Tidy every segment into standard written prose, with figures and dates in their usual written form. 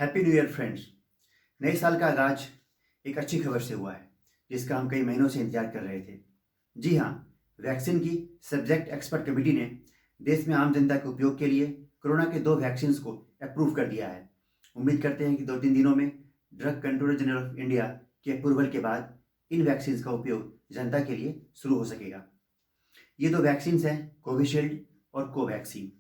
Happy new year friends. नए साल का आगाज एक अच्छी खबर से हुआ है जिसका हम कई महीनों से इंतजार कर रहे थे। जी हाँ, वैक्सीन की सब्जेक्ट एक्सपर्ट कमेटी ने देश में आम जनता के उपयोग के लिए कोरोना के 2 वैक्सीन को अप्रूव कर दिया है। उम्मीद करते हैं कि 2-3 दिनों में drug controller general of India के अप्रूवल के बाद इन वैक्सीन का उपयोग जनता के लिए शुरू हो सकेगा। ये 2 वैक्सीन हैं कोविशील्ड और कोवैक्सीन।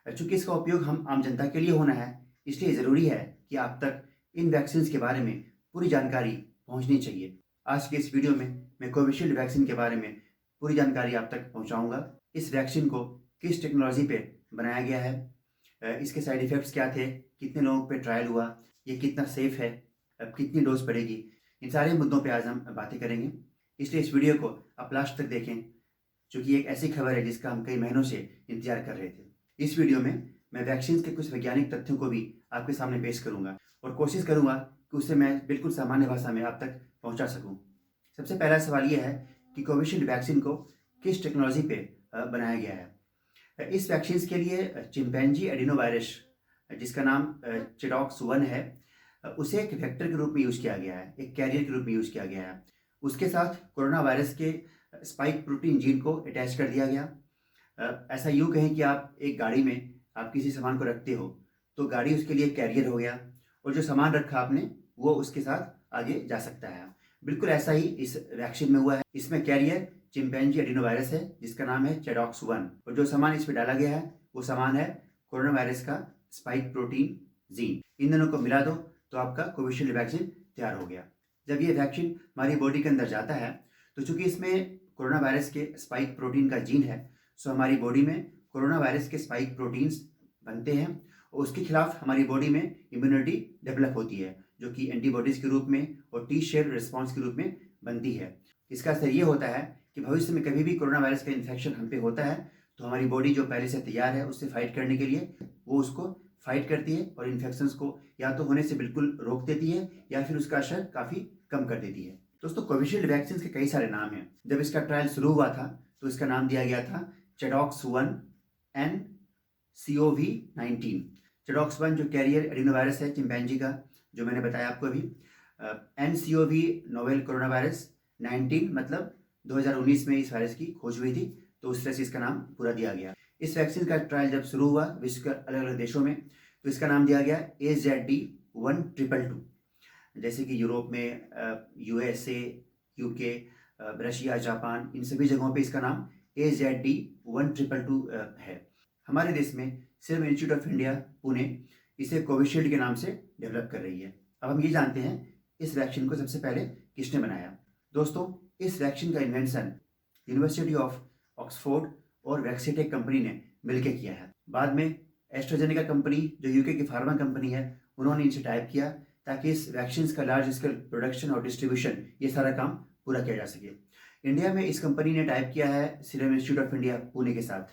चूंकि इसका उपयोग हम आम जनता के लिए होना है, इसलिए ज़रूरी है कि आप तक इन वैक्सीन के बारे में पूरी जानकारी पहुंचनी चाहिए। आज के इस वीडियो में मैं कोविशील्ड वैक्सीन के बारे में पूरी जानकारी आप तक पहुंचाऊंगा। इस वैक्सीन को किस टेक्नोलॉजी पे बनाया गया है, इसके साइड इफ़ेक्ट्स क्या थे, कितने लोगों पे ट्रायल हुआ, ये कितना सेफ है, अब कितनी डोज पड़ेगी, इन सारे मुद्दों पे आज हम बातें करेंगे। इसलिए इस वीडियो को आप लास्ट तक देखें, क्योंकि एक ऐसी खबर है जिसका हम कई महीनों से इंतजार कर रहे थे। इस वीडियो में मैं वैक्सीन के कुछ वैज्ञानिक तथ्यों को भी आपके सामने पेश करूंगा और कोशिश करूंगा कि उसे मैं बिल्कुल सामान्य भाषा में आप तक पहुंचा सकूं। सबसे पहला सवाल यह है कि कोविशील्ड वैक्सीन को किस टेक्नोलॉजी पे बनाया गया है। इस वैक्सीन के लिए चिंपैंजी एडिनोवायरस, जिसका नाम चिडॉक्स-1 है, उसे एक वेक्टर के रूप में यूज़ किया गया है, एक कैरियर के रूप में यूज़ किया गया है। उसके साथ कोरोना वायरस के स्पाइक प्रोटीन जीन को अटैच कर दिया गया। ऐसा यूँ कहें कि आप एक गाड़ी में आप किसी सामान को रखते हो तो गाड़ी उसके लिए कैरियर हो गया और जो सामान रखा आपने वो उसके साथ आगे जा सकता है। बिल्कुल ऐसा ही इस वैक्सीन में हुआ है। इसमें कैरियर चिंपैंजी एडिनोवायरस है जिसका नाम है चिडॉक्स-1 और जो सामान इसमें डाला गया है वो सामान है कोरोना वायरस का स्पाइक प्रोटीन जीन। इन दोनों को मिला दो तो आपका कोविशील्ड वैक्सीन तैयार हो गया। जब ये वैक्सीन हमारी बॉडी के अंदर जाता है तो चूंकि इसमें कोरोना वायरस के स्पाइक प्रोटीन का जीन है, सो हमारी बॉडी में कोरोना वायरस के स्पाइक प्रोटीन्स बनते हैं और उसके खिलाफ हमारी बॉडी में इम्यूनिटी डेवलप होती है, जो कि एंटीबॉडीज़ के रूप में और टी शेल रिस्पॉन्स के रूप में बनती है। इसका असर ये होता है कि भविष्य में कभी भी कोरोना वायरस का इन्फेक्शन हम पे होता है तो हमारी बॉडी जो पहले से तैयार है उससे फाइट करने के लिए वो उसको फाइट करती है और इन्फेक्शंस को या तो होने से बिल्कुल रोक देती है या फिर उसका असर काफ़ी कम कर देती है। दोस्तों, कोविशील्ड वैक्सीन के कई सारे नाम हैं। जब इसका ट्रायल शुरू हुआ था तो इसका नाम दिया गया था चिडॉक्स-1 NCOV-19। चिडॉक्स-1 जो कैरियर एडिनोवायरस है चिंपैंजी का, जो मैंने बताया आपको अभी। NCOV नोवेल कोरोना वायरस 19 मतलब 2019 में इस वायरस की खोज हुई थी, तो उस तरह से इसका नाम पूरा दिया गया। इस वैक्सीन का ट्रायल जब शुरू हुआ विश्व के अलग अलग देशों में तो इसका नाम दिया गया AZD1222। जैसे कि यूरोप में USA, UK, रशिया, जापान, इन सभी जगहों पे इसका नाम AZD1222 है। हमारे देश में serum institute of India Pune इसे कोविशील्ड के नाम से डेवलप कर रही है। अब हम ये जानते हैं इस वैक्सीन को सबसे पहले किसने बनाया। दोस्तों, इस वैक्सीन का इन्वेंशन यूनिवर्सिटी ऑफ ऑक्सफोर्ड और वैक्सीटेक कंपनी ने मिलकर किया है। बाद में एस्ट्राजेनेका कंपनी, जो यूके की फार्मा कंपनी है, उन्होंने इनसे टाइप किया ताकि इस वैक्सीन का लार्ज स्केल प्रोडक्शन और डिस्ट्रीब्यूशन ये सारा काम पूरा किया जा सके। इंडिया में इस कंपनी ने टाइप किया है serum institute of India Pune के साथ,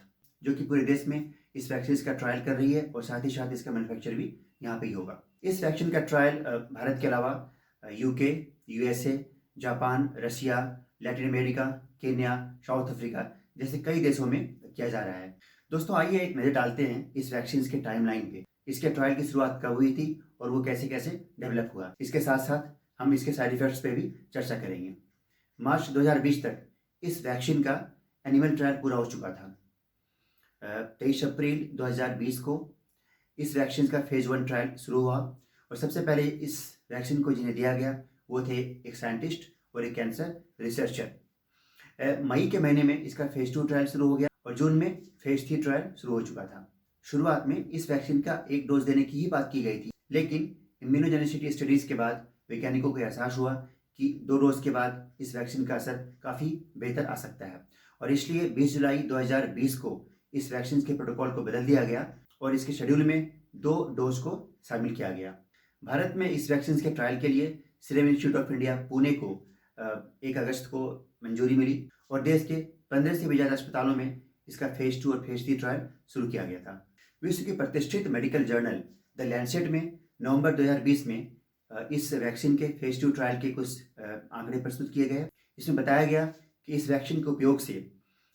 जो कि पूरे देश में इस वैक्सीन का ट्रायल कर रही है और साथ ही साथ इसका मैन्युफैक्चर भी यहाँ पे ही होगा। इस वैक्सीन का ट्रायल भारत के अलावा UK, USA, Japan, Russia, Latin America, Kenya, south Africa जैसे कई देशों में किया जा रहा है। दोस्तों, आइए एक नज़र डालते हैं इस वैक्सीन के टाइमलाइन पे। इसके ट्रायल की शुरुआत कब हुई थी और वो कैसे कैसे डेवलप हुआ। इसके साथ साथ हम इसके साइड इफेक्ट्स पे भी चर्चा करेंगे। मार्च 2020 तक इस वैक्सीन का एनिमल ट्रायल पूरा हो चुका था। 23 अप्रैल 2020 को इस वैक्सीन का फेज 1 ट्रायल शुरू हुआ और सबसे पहले इस वैक्सीन को जिन्हें दिया गया वो थे एक साइंटिस्ट और एक कैंसर रिसर्चर। मई के महीने में इसका फेज 2 ट्रायल शुरू हो गया और जून में फेज 3 ट्रायल शुरू हो चुका था। शुरुआत में इस वैक्सीन का एक डोज देने की ही बात की गई थी, लेकिन इम्यूनोजेनिसिटी स्टडीज़ के बाद वैज्ञानिकों को एहसास हुआ कि 2 डोज के बाद इस वैक्सीन का असर काफ़ी बेहतर आ सकता है और इसलिए 20 जुलाई 2020 को इस वैक्सीन के प्रोटोकॉल को बदल दिया गया और इसके शेड्यूल में 2 डोज को शामिल किया गया। भारत में इस वैक्सीन के ट्रायल के लिए serum institute of India Pune को 1 अगस्त को मंजूरी मिली और देश के 15 से भी ज़्यादा अस्पतालों में इसका फेज 2 और फेज 3 ट्रायल शुरू किया गया था। विश्व की प्रतिष्ठित मेडिकल जर्नल द लैंसेट में नवंबर 2020 में इस वैक्सीन के फेज 2 ट्रायल के कुछ आंकड़े प्रस्तुत किए गए। इसमें बताया गया कि इस वैक्सीन के उपयोग से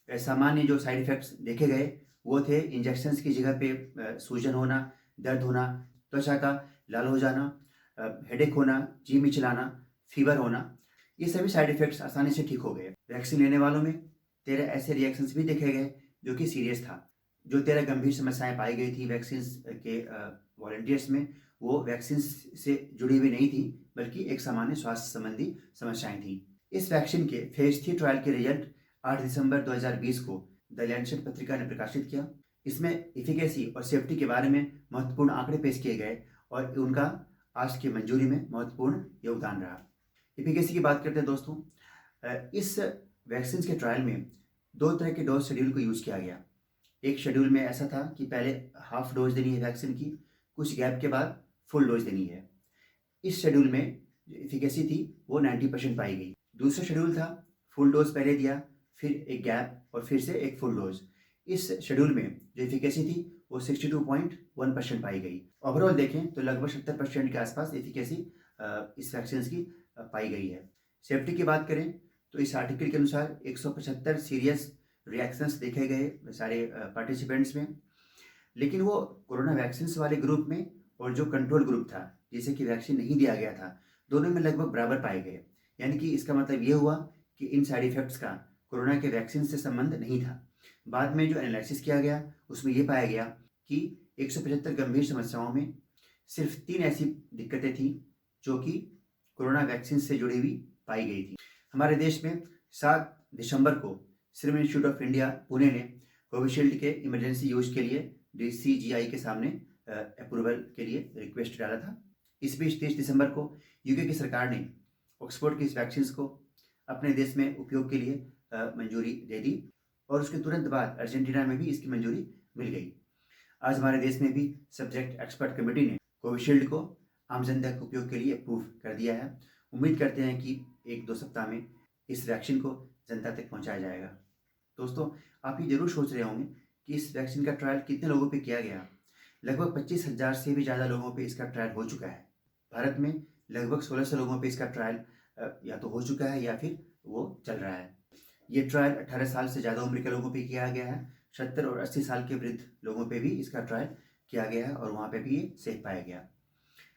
सामान्य जो साइड इफ़ेक्ट्स देखे गए वो थे इंजेक्शंस की जगह पे सूजन होना, दर्द होना, त्वचा का लाल हो जाना, हेडेक होना, जी मिचलाना, फीवर होना, ये सभी साइड इफ़ेक्ट्स आसानी से ठीक हो गए। वैक्सीन लेने वालों में 13 ऐसे रिएक्शंस भी देखे गए जो कि सीरियस था। जो 13 गंभीर समस्याएं पाई गई थी वैक्सीन्स के वॉलंटियर्स में, वो वैक्सीन से जुड़ी हुई नहीं थी, बल्कि एक सामान्य स्वास्थ्य संबंधी समस्याएं थी। इस वैक्सीन के फेज 3 ट्रायल के रिजल्ट 8 दिसंबर 2020 को द लैंसेट पत्रिका ने प्रकाशित किया। इसमें एफिकेसी और सेफ्टी के बारे में महत्वपूर्ण आंकड़े पेश किए गए और उनका आज की मंजूरी में महत्वपूर्ण योगदान रहा। एफिकेसी की बात करते हैं दोस्तों। इस वैक्सीन के ट्रायल में 2 तरह के डोज शेड्यूल को यूज़ किया गया। एक शेड्यूल में ऐसा था कि पहले हाफ डोज देनी है वैक्सीन की, कुछ गैप के बाद फुल डोज देनी है। इस शेड्यूल में जो एफिकेसी थी वो 90% पाई गई। दूसरा शेड्यूल था फुल डोज पहले दिया, फिर एक गैप और फिर से एक फुल डोज। इस शेड्यूल में जो एफिकेसी थी वो 62.1% पाई गई। ओवरऑल देखें तो लगभग 70% के आसपास एफिकेसी इस वैक्सीन की पाई गई है। सेफ्टी की बात करें तो इस आर्टिकल के अनुसार 175 सीरियस रिएक्शंस देखे गए सारे पार्टिसिपेंट्स में, लेकिन वो कोरोना वैक्सीन वाले ग्रुप में और जो कंट्रोल ग्रुप था जिसे कि वैक्सीन नहीं दिया गया था, दोनों में लगभग बराबर पाए गए। यानी कि इसका मतलब ये हुआ कि इन साइड इफेक्ट्स का कोरोना के वैक्सीन से संबंध नहीं था। बाद में जो एनालिसिस किया गया उसमें ये पाया गया कि 175 गंभीर समस्याओं में सिर्फ 3 ऐसी दिक्कतें थी जो कि कोरोना वैक्सीन से जुड़ी हुई पाई गई थी। हमारे देश में 7 दिसंबर को serum institute of India Pune ने कोविशील्ड के इमरजेंसी यूज के लिए DCGI के सामने अप्रूवल के लिए रिक्वेस्ट डाला था। इस बीच 30 दिसंबर को यूके की सरकार ने ऑक्सफोर्ड की इस वैक्सीन को अपने देश में उपयोग के लिए मंजूरी दे दी और उसके तुरंत बाद अर्जेंटीना में भी इसकी मंजूरी मिल गई। आज हमारे देश में भी सब्जेक्ट एक्सपर्ट कमेटी ने कोविशील्ड को आम जनता के उपयोग के लिए अप्रूव कर दिया है। उम्मीद करते हैं कि 1-2 सप्ताह में इस वैक्सीन को जनता तक पहुंचाया जाएगा। दोस्तों, आप ये जरूर सोच रहे होंगे कि इस वैक्सीन का ट्रायल कितने लोगों पे किया गया। लगभग 25,000 से भी ज़्यादा लोगों पे इसका ट्रायल हो चुका है। भारत में लगभग 1600 लोगों पे इसका ट्रायल या तो हो चुका है या फिर वो चल रहा है। ये ट्रायल 18 साल से ज़्यादा उम्र के लोगों पे किया गया है। 70 और 80 साल के वृद्ध लोगों पे भी इसका ट्रायल किया गया है और वहाँ पे भी ये सेफ पाया गया।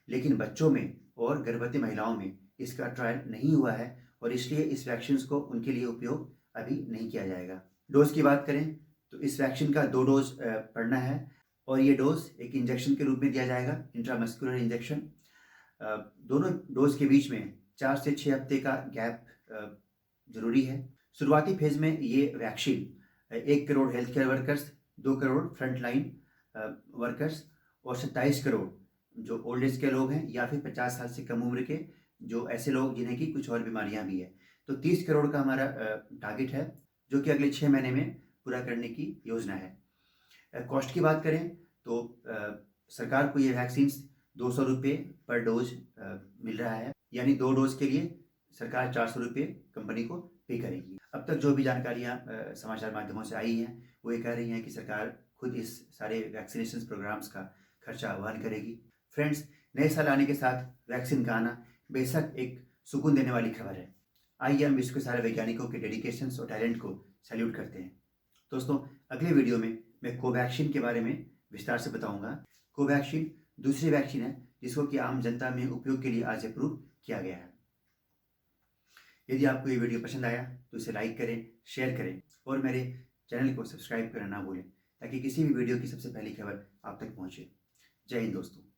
लेकिन बच्चों में और गर्भवती महिलाओं में इसका ट्रायल नहीं हुआ है और इसलिए इस वैक्सीन को उनके लिए उपयोग अभी नहीं किया जाएगा। डोज की बात करें तो इस वैक्सीन का 2 डोज पड़ना है और ये डोज एक इंजेक्शन के रूप में दिया जाएगा, इंट्रामस्कुलर इंजेक्शन। दोनों डोज के बीच में 4 से 6 हफ्ते का गैप जरूरी है। शुरुआती फेज में ये vaccine 1 crore health care workers, 2 crore frontline workers और 27 करोड़ जो ओल्ड एज के लोग हैं या फिर 50 साल से कम उम्र के जो ऐसे लोग जिन्हें की कुछ और बीमारियां भी है, तो 30 करोड़ का हमारा टारगेट है जो कि अगले 6 महीने में पूरा करने की योजना है। कॉस्ट की बात करें तो सरकार को ये वैक्सीन 200 रुपये पर डोज मिल रहा है, यानी 2 डोज के लिए सरकार 400 रुपये कंपनी को पे करेगी। अब तक जो भी जानकारियाँ समाचार माध्यमों से आई हैं वो ये कह रही हैं कि सरकार खुद इस सारे वैक्सीनेशन प्रोग्राम्स का खर्चा वहन करेगी। फ्रेंड्स, नए साल आने के साथ वैक्सीन का आना बेशक एक सुकून देने वाली खबर है। आइए हम विश्व के सारे वैज्ञानिकों के डेडिकेशन और टैलेंट को सैल्यूट करते हैं। दोस्तों, अगले वीडियो में मैं कोवैक्सीन के बारे में विस्तार से बताऊंगा। कोवैक्सीन दूसरी वैक्सीन है जिसको कि आम जनता में उपयोग के लिए आज अप्रूव किया गया है। यदि आपको ये वीडियो पसंद आया तो इसे लाइक करें, शेयर करें और मेरे चैनल को सब्सक्राइब करना ना भूलें ताकि किसी भी वीडियो की सबसे पहली खबर आप तक पहुंचे। जय हिंद दोस्तों।